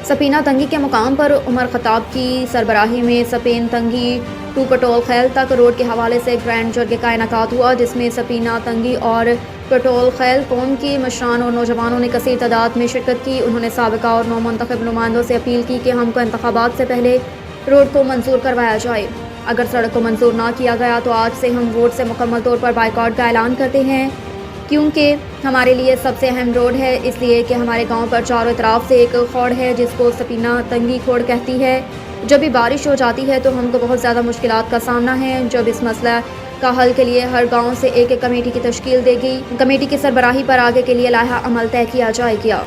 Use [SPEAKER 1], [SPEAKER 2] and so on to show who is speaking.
[SPEAKER 1] सपीना तंगी के मुकाम पर उमर खताब की सरबराही में सपेन तंगी टू कटोल खैल तक रोड के हवाले से ग्रैंड जरगे का इनेकाद हुआ, जिसमें सपीना तंगी और कटोल खैल कौम के मशान और नौजवानों ने कसीर तादाद में शिरकत की। उन्होंने साबिका और नौमुंतखब नुमाइंदों से अपील की कि हमको इंतखाबात से पहले रोड को मंजूर करवाया जाए। अगर सड़क को मंजूर ना किया गया तो आज से हम वोट से मुकम्मल तौर पर बाइकआउट का ऐलान करते हैं, क्योंकि हमारे लिए सबसे अहम रोड है। इसलिए कि हमारे गांव पर चारों तरफ से एक खोड़ है जिसको सपीना तंगी खोड़ कहती है। जब भी बारिश हो जाती है तो हमको बहुत ज़्यादा मुश्किलात का सामना है। जब इस मसला का हल के लिए हर गांव से एक एक कमेटी की तश्कील देगी। कमेटी की सरबराही पर आगे के लिए लाहा अमल तय किया जाएगा।